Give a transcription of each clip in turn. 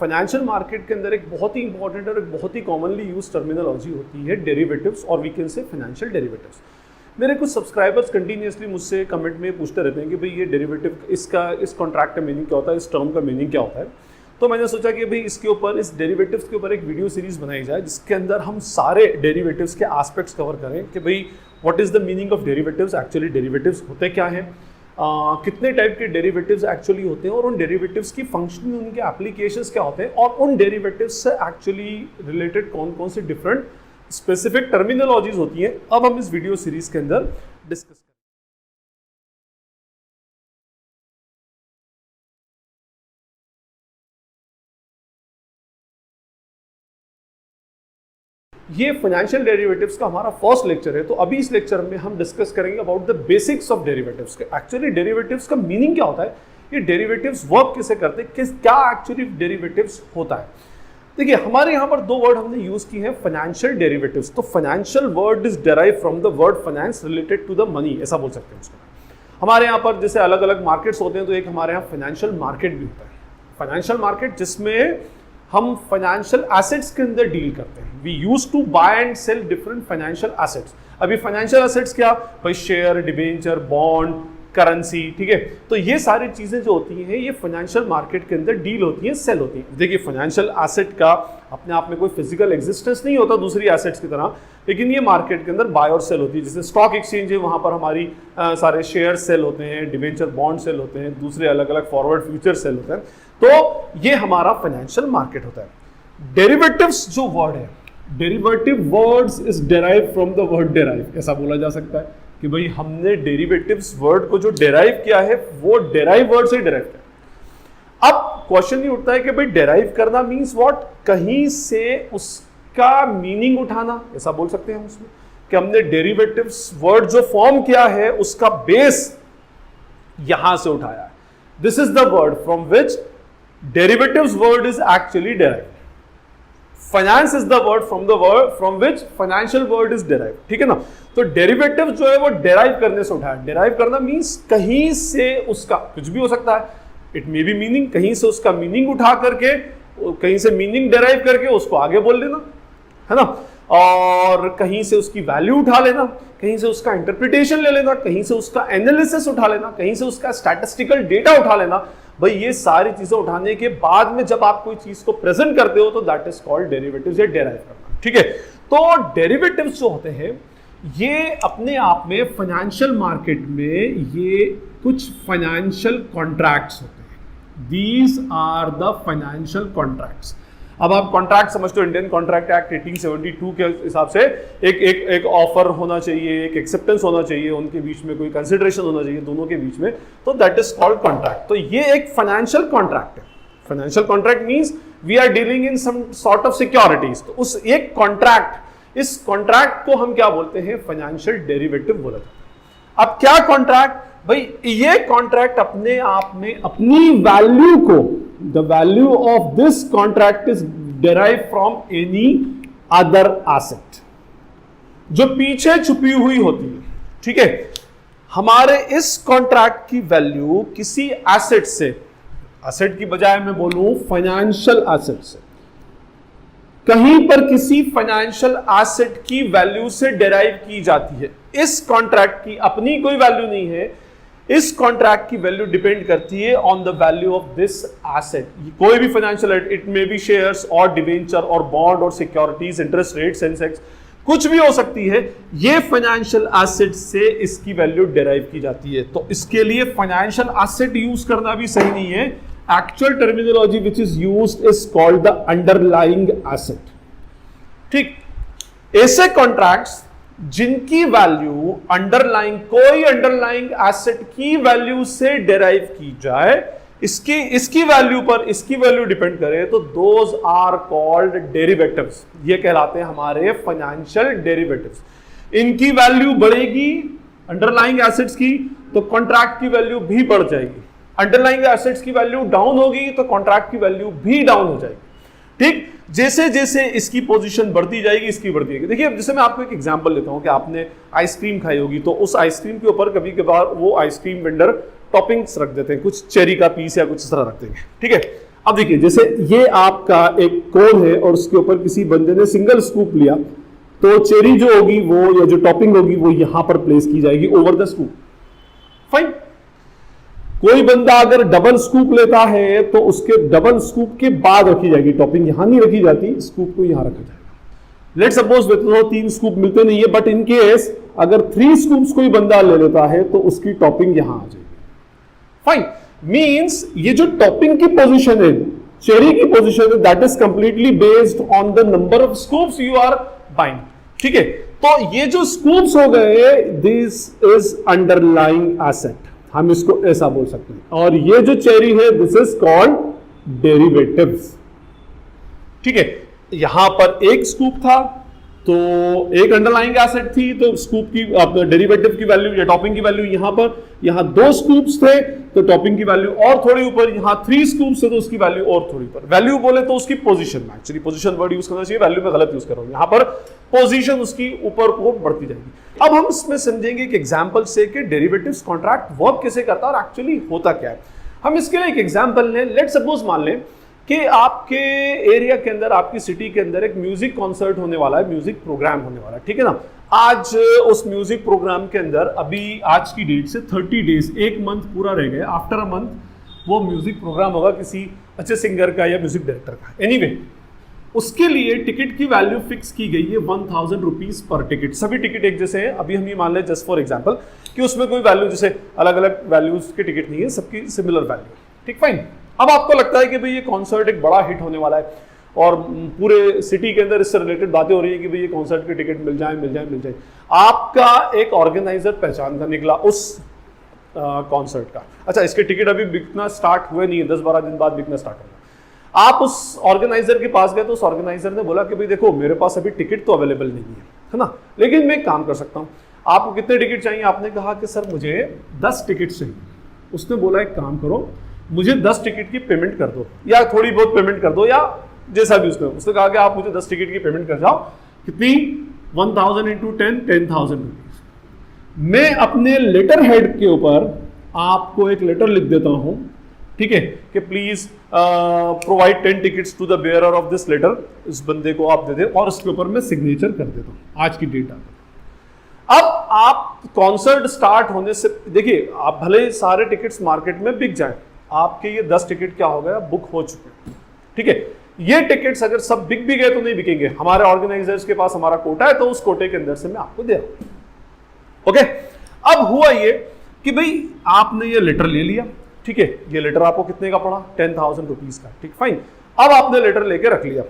Financial market के अंदर एक बहुत ही इंपॉर्टेंट और एक बहुत ही कॉमनली यूज टर्मिनोलॉजी होती है डेरिवेटिव्स, और we can say financial derivatives. मेरे कुछ सब्सक्राइबर्स कंटिन्यूसली मुझसे कमेंट में पूछते रहते हैं कि भाई ये डेरिवेटिव, इसका इस कॉन्ट्रैक्ट का मीनिंग क्या होता है, इस टर्म का मीनिंग क्या होता है। तो मैंने सोचा कि भाई इसके ऊपर, इस डेरिवेटिव्स के ऊपर एक वीडियो सीरीज बनाई जाए जिसके अंदर हम सारे डेरिवेटिव्स के एस्पेक्ट्स कवर करें कि भाई what is the meaning of derivatives, actually derivatives होते क्या हैं, कितने टाइप के डेरिवेटिव्स एक्चुअली होते हैं, और उन डेरिवेटिव्स की फंक्शनिंग, उनके एप्लीकेशंस क्या होते हैं, और उन डेरिवेटिव्स से एक्चुअली रिलेटेड कौन कौन से डिफरेंट स्पेसिफिक टर्मिनोलॉजीज होती हैं, अब हम इस वीडियो सीरीज के अंदर डिस्कस करें। ये फाइनेंशियल डेरिवेटिव्स का हमारा फर्स्ट लेक्चर है। तो अभी इस लेक्चर में हम डिस्कस करेंगे about the basics of derivatives के। एक्चुअली डेरिवेटिव्स का मीनिंग क्या होता है, ये डेरिवेटिव्स वर्क कैसे करते हैं, क्या एक्चुअली डेरिवेटिव्स होता है। देखिए हमारे यहाँ पर दो वर्ड हमने यूज किए हैं, फाइनेंशियल डेरिवेटिव्स। तो financial word is derive from the word finance related to the money, ऐसा बोल सकते हैं उसको। हमारे यहाँ पर जैसे अलग अलग मार्केट्स होते हैं, तो एक हमारे यहाँ फाइनेंशियल मार्केट भी होता है। फाइनेंशियल मार्केट जिसमें हम फाइनेंशियल एसेट्स के अंदर डील करते हैं। We use to buy and sell different financial assets. अभी फाइनेंशियल एसेट्स क्या, भाई शेयर, डिबेंचर, बॉन्ड, करेंसी, ठीक है। तो ये सारी चीजें जो होती हैं ये फाइनेंशियल मार्केट के अंदर डील होती हैं, सेल होती हैं। देखिए फाइनेंशियल एसेट का अपने आप में कोई फिजिकल एग्जिस्टेंस नहीं होता दूसरी एसेट्स की तरह, लेकिन ये मार्केट के अंदर बाय और सेल होती है। जैसे स्टॉक एक्सचेंज है, वहां पर हमारी सारे शेयर सेल होते हैं, डिबेंचर बॉन्ड सेल होते हैं, दूसरे अलग अलग फॉरवर्ड फ्यूचर सेल होते हैं। तो ये हमारा फाइनेंशियल मार्केट होता है। डेरिवेटिव्स जो वर्ड है, derivative words is derive from the word derive, ऐसा बोला जा सकता है कि भाई हमने डेरिवेटिव्स वर्ड को जो डेराइव किया है वो डेराइव वर्ड से डेराइव किया। अब क्वेश्चन ये उठता है कि भाई डेराइव करना मींस व्हाट, कहीं से उसका मीनिंग उठाना, ऐसा बोल सकते हैं हम उसमें कि हमने डेरिवेटिव्स वर्ड जो फॉर्म किया है उसका बेस यहां से उठाया है। This is the word from which derivatives word is actually derive. Finance is the word from which financial word is derive, ठीक है ना। तो डेरिवेटिव जो है वो डेराइव करने से उठाया। डेराइव करना मींस कहीं से उसका, कुछ भी हो सकता है, इट मे बी मीनिंग, कहीं से उसका मीनिंग उठा करके, कहीं से मीनिंग डेराइव करके उसको आगे बोल लेना, है ना, और कहीं से उसकी वैल्यू उठा लेना, कहीं से उसका इंटरप्रिटेशन ले लेना, कहीं से उसका एनालिसिस उठा लेना, कहीं से उसका स्टैटिस्टिकल डेटा उठा लेना। भाई ये सारी चीजें उठाने के बाद में जब आप कोई चीज को प्रेजेंट करते हो तो दैट इज कॉल्ड डेरिवेटिव्स, या डेराइव करना, ठीक है। तो डेरिवेटिव्स जो होते हैं ये अपने आप में फाइनेंशियल मार्केट में ये कुछ फाइनेंशियल कॉन्ट्रैक्ट्स होते हैं। These are the financial contracts. अब आप कॉन्ट्रैक्ट समझते हो, इंडियन कॉन्ट्रैक्ट एक्ट 1872 के हिसाब से एक ऑफर होना चाहिए, एक एक्सेप्टेंस होना चाहिए, उनके बीच में कोई कंसिडरेशन होना चाहिए दोनों के बीच में, तो दैट इज कॉल्ड कॉन्ट्रैक्ट। तो ये एक फाइनेंशियल कॉन्ट्रैक्ट है। Financial contract means we are dealing in some sort of securities. तो उस एक कॉन्ट्रैक्ट, इस कॉन्ट्रैक्ट को हम क्या बोलते हैं, फाइनेंशियल डेरिवेटिव बोला जाता है। अब क्या कॉन्ट्रैक्ट, भाई ये कॉन्ट्रैक्ट अपने आप में अपनी वैल्यू को, the value of this contract is derive from any other asset, जो पीछे छुपी हुई होती है, ठीक है। हमारे इस कॉन्ट्रैक्ट की वैल्यू किसी एसेट से, एसेट की बजाय मैं बोलूं फाइनेंशियल एसेट से, कहीं पर किसी फाइनेंशियल एसेट की वैल्यू से डेराइव की जाती है। इस कॉन्ट्रैक्ट की अपनी कोई वैल्यू नहीं है, इस कॉन्ट्रैक्ट की वैल्यू डिपेंड करती है on the value of this asset. कोई भी financial, it may be shares और डिबेंचर और बॉन्ड और सिक्योरिटीज, इंटरेस्ट रेट, सेंसेक्स, कुछ भी हो सकती है। ये फाइनेंशियल एसेट से इसकी वैल्यू डेराइव की जाती है। तो इसके लिए फाइनेंशियल एसेट यूज करना भी सही नहीं है। Actual terminology which is used is called the underlying asset, ठीक। ऐसे कॉन्ट्रैक्ट्स जिनकी वैल्यू अंडरलाइंग, कोई अंडरलाइंग एसेट की वैल्यू से डेराइव की जाए, इसकी वैल्यू पर इसकी वैल्यू डिपेंड करे, तो दोज आर कॉल्ड डेरिवेटिव्स। ये कहलाते हैं हमारे फाइनेंशियल डेरिवेटिव्स। इनकी वैल्यू बढ़ेगी अंडरलाइंग एसेट्स की, तो कॉन्ट्रैक्ट की वैल्यू भी बढ़ जाएगी। अंडरलाइंग एसेट्स की वैल्यू डाउन होगी तो कॉन्ट्रैक्ट की वैल्यू भी डाउन हो जाएगी, ठीक। जैसे जैसे इसकी पोजीशन बढ़ती जाएगी, इसकी बढ़ती जाएगी। देखिए जैसे मैं आपको एक एग्जांपल लेता हूं कि आपने आइसक्रीम खाई होगी, तो उस आइसक्रीम के ऊपर कभी कभार वो आइसक्रीम वेंडर टॉपिंग्स रख देते हैं, कुछ चेरी का पीस या कुछ इस तरह रख देंगे, ठीक है। अब देखिए, जैसे ये आपका एक कोन है और उसके ऊपर किसी बंदे ने सिंगल स्कूप लिया, तो चेरी जो होगी वो, या जो टॉपिंग होगी वो यहां पर प्लेस की जाएगी ओवर द स्कूप। फाइन। कोई बंदा अगर डबल स्कूप लेता है तो उसके डबल स्कूप के बाद रखी जाएगी टॉपिंग, यहां नहीं रखी जाती, स्कूप को यहां रखा जाएगा। लेट सपोज तो 3 स्कूप मिलते नहीं है, बट इन केस अगर 3 स्कूप्स कोई बंदा ले लेता है तो उसकी टॉपिंग यहां आ जाएगी। फाइन। मींस ये जो टॉपिंग की पोजीशन है, चेरी की पोजीशन है, that is completely based on the number of scoops you are buying. ठीक है, तो ये जो स्कूप्स हो गए, दिस इज अंडरलाइंग एसेट, हम इसको ऐसा बोल सकते हैं। और ये जो चेरी है, दिस इज कॉल्ड डेरिवेटिव्स। ठीक है, यहां पर एक स्कूप था तो एक अंडरलाइंग एसेट थी, तो स्कूप की डेरिवेटिव की वैल्यू या टॉपिंग की वैल्यू यहां पर, यहां 2 स्कूप्स थे तो टॉपिंग की वैल्यू और थोड़ी ऊपर, यहां 3 स्कूप्स थे तो उसकी वैल्यू और थोड़ी ऊपर। वैल्यू बोले तो उसकी पोजीशन में, एक्चुअली पोजीशन वर्ड यूज करना चाहिए, वैल्यू में गलत यूज कर रहा हूं, यहां पर पोजीशन उसकी ऊपर को बढ़ती जाएगी। अब हम इसमें समझेंगे एक एग्जांपल से कि डेरिवेटिव्स कॉन्ट्रैक्ट वर्क कैसे करता है और एक्चुअली होता क्या है। हम इसके लिए एक एग्जांपल लें। लेट सपोज मान लें कि आपके एरिया के अंदर, आपकी सिटी के अंदर एक म्यूजिक कॉन्सर्ट होने वाला है, म्यूजिक प्रोग्राम होने वाला है। ठीक है ना। आज उस म्यूजिक प्रोग्राम के अंदर, अभी आज की डेट से 30 डेज, 1 मंथ पूरा रह गया, आफ्टर अ मंथ वो म्यूजिक प्रोग्राम होगा किसी अच्छे सिंगर का या म्यूजिक डायरेक्टर का। एनीवे, उसके लिए टिकट की वैल्यू फिक्स की गई है 1000 रुपीज पर टिकट। सभी टिकट एक जैसे हैं। अभी हम ये मान लें जस्ट फॉर एग्जांपल कि उसमें कोई वैल्यू, जैसे अलग अलग वैल्यूज के टिकट नहीं है, सबकी सिमिलर वैल्यू। ठीक, फाइन। अब आपको लगता है कि भाई ये कॉन्सर्ट एक बड़ा हिट होने वाला है और पूरे सिटी के अंदर इससे रिलेटेड बातें हो रही है कि भाई ये कॉन्सर्ट के टिकट मिल जाए, मिल जाए, मिल जाए। आपका एक ऑर्गेनाइजर पहचान का निकला उस कॉन्सर्ट का। अच्छा, इसके टिकट अभी बिकना स्टार्ट हुए नहीं है, 10-12 दिन बाद बिकना स्टार्ट होगा। आप उस ऑर्गेनाइजर के पास गए तो उस ऑर्गेनाइजर ने बोला कि भाई देखो, मेरे पास अभी टिकट तो अवेलेबल नहीं है ना, लेकिन मैं एक काम कर सकता हूँ, आपको कितने टिकट चाहिए? आपने कहा कि सर मुझे 10 टिकट चाहिए। उसने बोला एक काम करो, मुझे 10 टिकट की पेमेंट कर दो, या थोड़ी बहुत पेमेंट कर दो, या जैसा भी। उसने कहा कि आप मुझे 10 टिकट की पेमेंट कर जाओ। कितनी? 1000 इंटू 10,000 रुपीज। मैं अपने लेटर हेड के ऊपर आपको एक लेटर लिख देता हूं, ठीक है, कि please provide 10 tickets to the bearer of this letter. इस बंदे को आप दे दें और उसके ऊपर मैं सिग्नेचर कर देता हूं आज की डेट आकर। अब आप कॉन्सर्ट स्टार्ट होने से, देखिए, आप भले सारे टिकट्स मार्केट में बिक जाएं, आपके ये 10 टिकट क्या हो गया, बुक हो चुके हैं। ठीक है, ये टिकट्स अगर सब बिक भी गए तो नहीं बिकेंगे, हमारे ऑर्गेनाइजर्स के पास हमारा कोटा है, तो उस कोटे के अंदर से मैं आपको दे रहा हूं। ओके, अब हुआ ये कि भाई आपने ये लेटर ले लिया। ठीक है, ये लेटर आपको कितने का पड़ा? 10,000 रुपीज का। ठीक, फाइन। अब आपने लेटर लेके रख लिया।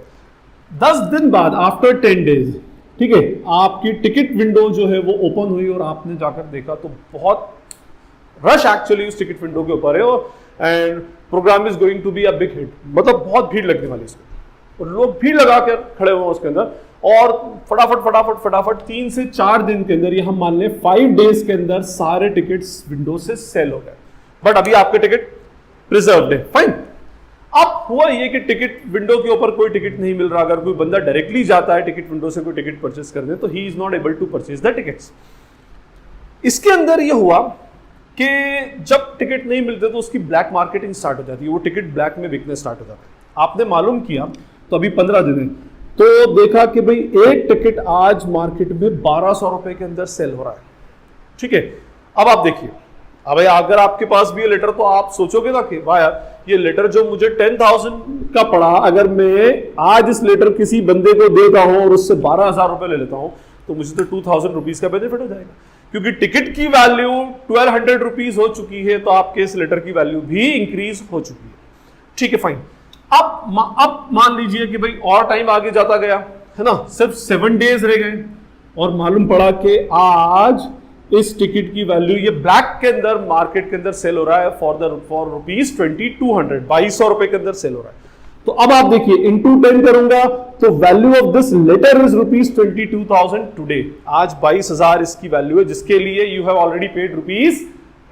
10 दिन बाद, आफ्टर 10 डेज, ठीक है, आपकी टिकट विंडो जो है वो ओपन हुई और आपने जाकर देखा तो बहुत रश एक्चुअली उस टिकट विंडो के ऊपर है, and program is going to be a big hit. मतलब बहुत भीड़ लगने वाली इसमें, और लोग भीड़ लगा कर खड़े हुए उसके अंदर, और फटाफट फटाफट फटाफट 3 से 4 दिन के अंदर, ये हम मान लें 5 डेज के अंदर सारे टिकट्स विंडो से सेल हो गए। बट अभी आपके टिकट प्रिजर्व्ड है। फाइन। अब हुआ ये कि टिकट विंडो के ऊपर कोई टिकट नहीं मिल रहा। अगर कोई बंदा डायरेक्टली जाता है टिकट विंडो से कोई टिकट परचेस करने, तो he is not able to purchase the tickets. इसके अंदर ये हुआ कि जब टिकट नहीं मिलते तो उसकी ब्लैक मार्केटिंग स्टार्ट हो जाती है, वो टिकट ब्लैक में बिकने स्टार्ट हो जाता है। आपने मालूम किया तो अभी 15 दिन है, तो देखा कि भाई एक टिकट आज मार्केट में 1200 रुपए के अंदर सेल हो रहा है। ठीक है, अब आप देखिए, अब अगर आपके पास भी ये लेटर, तो आप सोचोगे ना कि वाह यार, ये लेटर जो मुझे 10,000 का पड़ा, अगर मैं आज इस लेटर किसी बंदे को देता हूं और उससे 12,000 रुपए ले लेता हूं, तो मुझे तो 2,000 रुपीज का बेनिफिट हो जाएगा, क्योंकि टिकट की वैल्यू 1200 रुपीज हो चुकी है, तो आपके इस लेटर की वैल्यू भी इंक्रीज हो चुकी है। ठीक है, फाइन। अब मान लीजिए कि भाई और टाइम आगे जाता गया, है ना, सिर्फ 7 डेज रह गए, और मालूम पड़ा कि आज इस टिकट की वैल्यू, ये ब्लैक के अंदर मार्केट के अंदर सेल हो रहा है फॉर रुपीज 2200, 2200 रुपए के अंदर सेल हो रहा है। तो अब आप देखिए, इंटू 10 करूंगा तो value of this letter is rupees 22,000 today. आज 22,000 इसकी वैल्यू है, जिसके लिए you have already paid rupees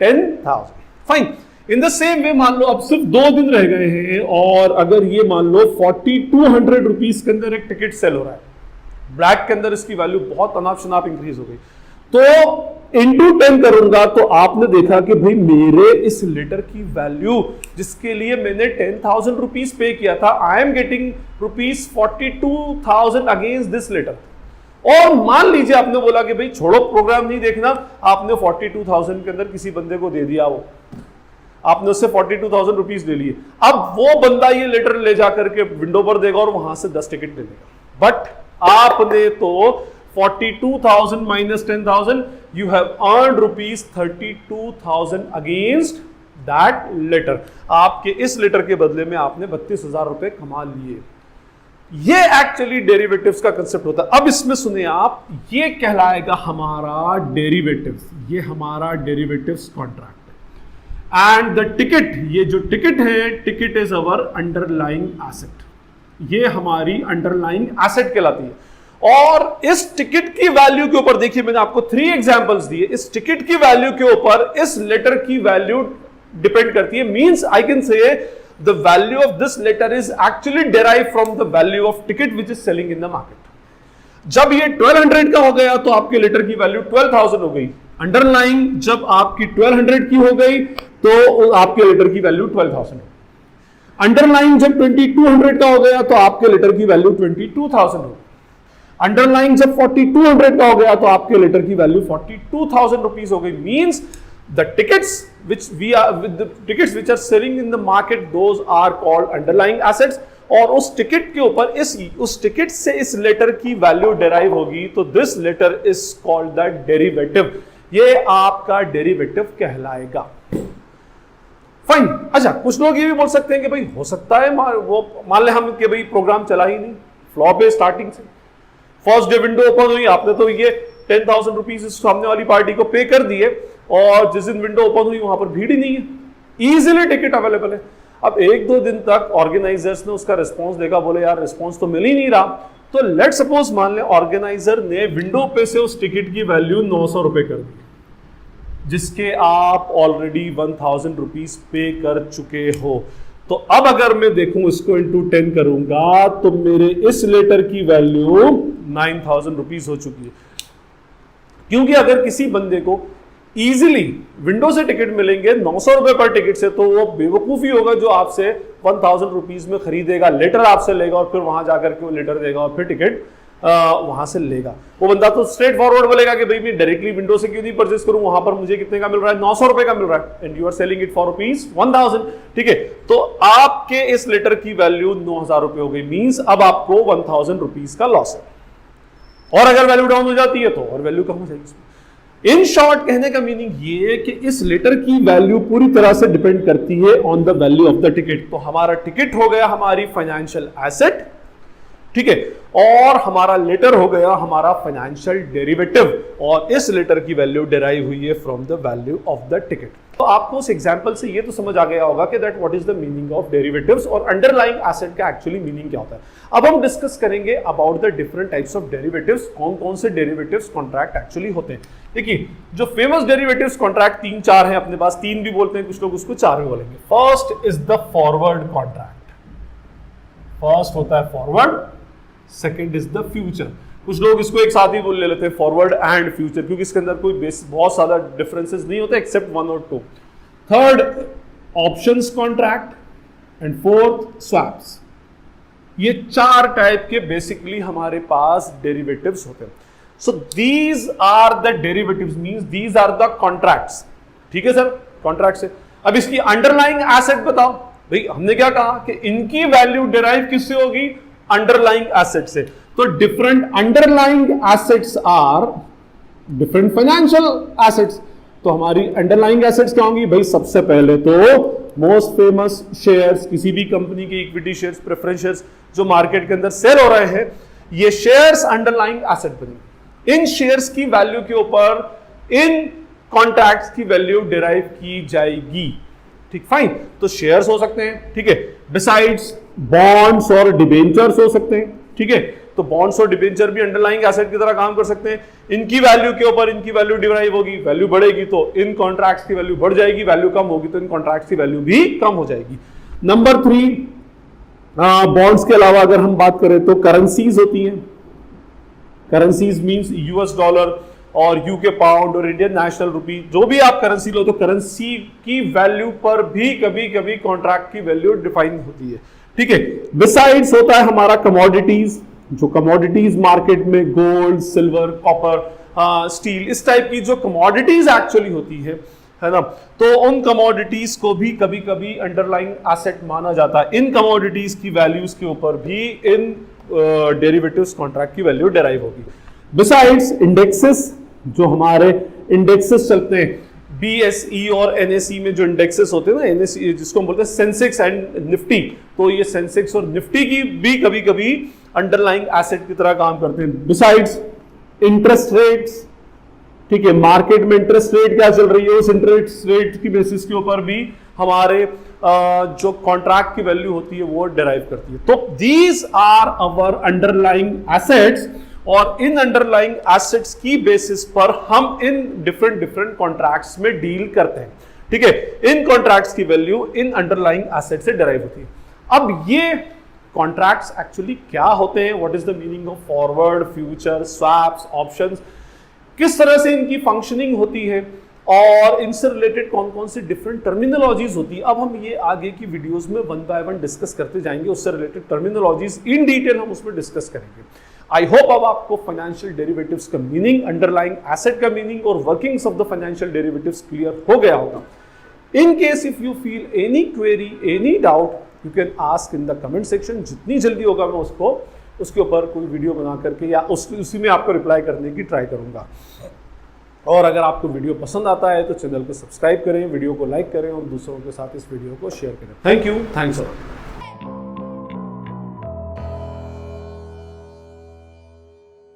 10,000। Fine. In the same way, मान लो अब सिर्फ 2 दिन रह गए हैं, और अगर ये मान लो 4200 रुपीज के अंदर एक टिकट सेल हो रहा है, ब्लैक के अंदर इसकी वैल्यू बहुत अनाप शनाप इंक्रीज हो गई, तो इंटू 10 करूंगा तो आपने देखा कि भाई मेरे इस लेटर की वैल्यू जिसके लिए मैंने 10,000 रुपीज पे किया था, I am getting rupees 42,000 against this letter. और मान लीजिए आपने बोला कि भाई छोड़ो प्रोग्राम नहीं देखना, आपने 42,000 के अंदर किसी बंदे को दे दिया, वो आपने उससे 42,000 रुपीज ले लिए। अब वो बंदा ये लेटर ले जाकर के विंडो पर देगा और वहां से 10 टिकट ले लेगा। बट आपने तो 42,000 minus 10,000, you have earned rupees 32,000 against that letter. आपके इस लेटर के बदले में आपने 32,000 रुपए कमा लिए। ये एक्चुअली डेरिवेटिव्स का कंसेप्ट होता है। अब इसमें सुनिए आप, ये कहलाएगा हमारा डेरिवेटिव्स, ये हमारा डेरिवेटिव्स कॉन्ट्रैक्ट है। एंड द टिकट, ये जो टिकट है, ticket is our underlying asset, ये हमारी अंडरलाइंग एसेट कहलाती है। और इस टिकट की वैल्यू के ऊपर देखिए, मैंने आपको 3 एग्जांपल्स दिए। इस टिकट की वैल्यू के ऊपर इस लेटर की वैल्यू डिपेंड करती है। Means I can say the value of this letter is actually derived from the value of ticket which is selling in the market. जब ये 1200 का हो गया तो आपके लेटर की वैल्यू 12,000 हो गई। अंडरलाइंग जब आपकी 1200 की हो गई तो आपके लेटर की वैल्यू 12,000 हो। अंडरलाइंग जब 2200 का हो गया तो आपके लेटर की वैल्यू 22,000 हो। अंडरलाइंग जब 4200 का हो गया तो आपके लेटर की वैल्यू 42,000 रुपीज हो गई। Means the tickets which are selling in the market, those are called underlying assets। और उस टिकट के ऊपर उस टिकट से इस लेटर की वैल्यू डेराइव होगी तो this letter is called the derivative. ये आपका डेरिवेटिव कहलाएगा। फाइन। अच्छा, कुछ लोग ये भी बोल सकते हैं कि भाई हो सकता है वो मान ले हम कि भाई प्रोग्राम चला ही नहीं, फ्लॉप है स्टार्टिंग से, फर्स्ट डे विंडो ओपन हुई, आपने तो ये 10,000 रुपीज सामने वाली पार्टी को पे कर दिए और जिस दिन विंडो ओपन हुई वहां पर भीड़ ही नहीं है, इजीली टिकट अवेलेबल है। अब 1-2 दिन तक ऑर्गेनाइजर्स ने उसका रिस्पांस देखा, बोले यार रिस्पांस तो मिल ही नहीं रहा, तो लेट सपोज मान ले ऑर्गेनाइजर ने विंडो पे से उस टिकट की वैल्यू 900 रुपए कर दी, जिसके आप ऑलरेडी 1,000 रुपीज पे कर चुके हो। तो अब अगर मैं देखूं इसको इंटू 10 करूंगा तो मेरे इस लेटर की वैल्यू 9,000 रुपीज हो चुकी है। क्योंकि अगर किसी बंदे को इजीली विंडो से टिकट मिलेंगे 900 रुपए पर टिकट से, तो वो बेवकूफी होगा जो आपसे 1,000 रुपीज में खरीदेगा, लेटर आपसे लेगा और फिर वहां जाकर के वो लेटर देगा और फिर टिकट वहां से लेगा। वो बंदा तो स्ट्रेट फॉरवर्ड बोलेगा कि भाई मैं डायरेक्टली विंडो से क्यों नहीं परचेस करूं, वहां पर मुझे कितने का मिल रहा है, 900 रुपए का मिल रहा है, and you are selling it for rupees 1,000। ठीक है, तो आपके इस लेटर की वैल्यू 9,000 रुपए हो गई। मींस अब आपको 1,000 रुपीज का लॉस है। और अगर वैल्यू डाउन हो जाती है तो और वैल्यू कम हो जाएगी। इन शॉर्ट कहने का मीनिंग ये है कि इस लेटर की वैल्यू पूरी तरह से डिपेंड करती है on the value of the ticket. तो हमारा टिकट हो गया हमारी फाइनेंशियल एसेट, ठीक है, और हमारा लेटर हो गया हमारा फाइनेंशियल डेरिवेटिव, और इस लेटर की वैल्यू डेराइव हुई है from the value of the ticket. तो आपको उस एग्जांपल से ये तो समझ आ गया होगा कि that what is the meaning of derivatives और अंडरलाइंग एसेट का एक्चुअली मीनिंग क्या होता है। अब हम डिस्कस करेंगे about the different types of derivatives, कौन कौन से डेरिवेटिव्स कॉन्ट्रैक्ट एक्चुअली होते हैं। देखिए, जो फेमस डेरिवेटिव्स कॉन्ट्रैक्ट 3-4 हैं अपने पास, 3 भी बोलते हैं कुछ लोग, उसको 4 भी बोलेंगे। First is the forward contract, first होता है forward, second is the future. कुछ लोग इसको एक साथ ही बोल ले लेते हैं फॉरवर्ड एंड फ्यूचर, क्योंकि इसके अंदर कोई बहुत ज्यादा डिफरेंसेस नहीं होते एक्सेप्ट 1 और 2। Third options contract and fourth swaps. ये 4 टाइप के बेसिकली हमारे पास डेरिवेटिव्स होते हैं। So these are the derivatives, means these are the contracts. ठीक है सर, कॉन्ट्रैक्ट से। अब इसकी अंडरलाइंग एसेट बताओ। भाई हमने क्या कहा कि इनकी वैल्यू डिराइव किससे होगी, अंडरलाइंग एसेट से। तो different underlying assets are different financial assets. तो हमारी अंडरलाइंग एसेट्स क्या होंगी भाई, सबसे पहले तो मोस्ट फेमस शेयर्स, किसी भी कंपनी के इक्विटी शेयर्स, प्रेफरेंस शेयर्स जो मार्केट के अंदर सेल हो रहे हैं, ये शेयर्स अंडरलाइंग एसेट बनी। इन शेयर्स की वैल्यू के ऊपर इन कॉन्ट्रैक्ट्स की वैल्यू डिराइव की जाएगी। ठीक, फाइन। तो शेयर्स हो सकते हैं, ठीक है, बिसाइड्स बॉन्ड्स और डिबेंचर्स हो सकते हैं। ठीक है, तो बॉन्ड्स और डिबेंचर भी अंडरलाइंग एसेट की तरह काम कर सकते हैं। इनकी वैल्यू के ऊपर इनकी वैल्यू डिराइव होगी, वैल्यू बढ़ेगी तो इन कॉन्ट्रैक्ट्स की वैल्यू बढ़ जाएगी, वैल्यू कम होगी तो इन कॉन्ट्रैक्ट्स की वैल्यू भी कम हो जाएगी। नंबर 3, बॉन्ड्स के अलावा अगर हम बात करें तो करेंसीज होती हैं। करेंसीज मींस यूएस डॉलर, और यूके पाउंड और इंडियन नेशनल रुपी, जो भी आप करेंसी लो तो करेंसी की वैल्यू पर भी कभी कभी कॉन्ट्रैक्ट की वैल्यू डिफाइन होती है, ठीक है। बिसाइड्स होता है हमारा कमोडिटीज, जो कमोडिटीज मार्केट में गोल्ड, सिल्वर, कॉपर, स्टील, इस टाइप की जो कमोडिटीज एक्चुअली होती है ना, तो उन कमोडिटीज को भी कभी कभी अंडरलाइंग एसेट माना जाता है। इन कमोडिटीज की वैल्यूज के ऊपर भी इन डेरिवेटिव्स कॉन्ट्रैक्ट की वैल्यू डेराइव होगी। बिसाइड्स इंडेक्सेस, जो हमारे इंडेक्सेस चलते हैं BSE और NSE में, जो इंडेक्सेस होते हैं ना, NSE जिसको हम बोलते हैं सेंसेक्स एंड निफ्टी, तो ये सेंसेक्स और निफ्टी की भी कभी कभी अंडरलाइंग एसेट की तरह काम करते हैं। बिसाइड्स इंटरेस्ट रेट्स, ठीक है, मार्केट में इंटरेस्ट रेट क्या चल रही है, उस इंटरेस्ट रेट की बेसिस के ऊपर भी हमारे जो कॉन्ट्रैक्ट की वैल्यू होती है वो डिराइव करती है। तो these are our underlying assets, और इन अंडरलाइंग एसेट्स की बेसिस पर हम इन डिफरेंट कॉन्ट्रैक्ट्स में डील करते हैं, ठीक है। इन कॉन्ट्रैक्ट्स की वैल्यू इन अंडरलाइंग एसेट से डिराइव होती है। अब ये कॉन्ट्रैक्ट्स एक्चुअली क्या होते हैं, what is the meaning of forward, future, swaps, options, किस तरह से इनकी फंक्शनिंग होती है, और इनसे रिलेटेड कौन कौन सी डिफरेंट टर्मिनोलॉजीज होती है, अब हम ये आगे की वीडियोस में वन बाय वन डिस्कस करते जाएंगे। उससे रिलेटेड टर्मिनोलॉजीज इन डिटेल हम उसमें डिस्कस करेंगे। आई होप अब आपको फाइनेंशियल डेरिवेटिव्स का मीनिंग, अंडरलाइंग एसेट का मीनिंग और workings of the financial derivatives clear हो गया होगा। In case if you feel any query, any doubt, you can ask in the comment section. जितनी जल्दी होगा मैं उसके ऊपर कोई वीडियो बना करके या उसी में आपको रिप्लाई करने की ट्राई करूंगा। और अगर आपको वीडियो पसंद आता है तो चैनल को सब्सक्राइब करें, वीडियो को लाइक करें और दूसरों के साथ इस वीडियो को शेयर करें। Thank you, thanks a lot.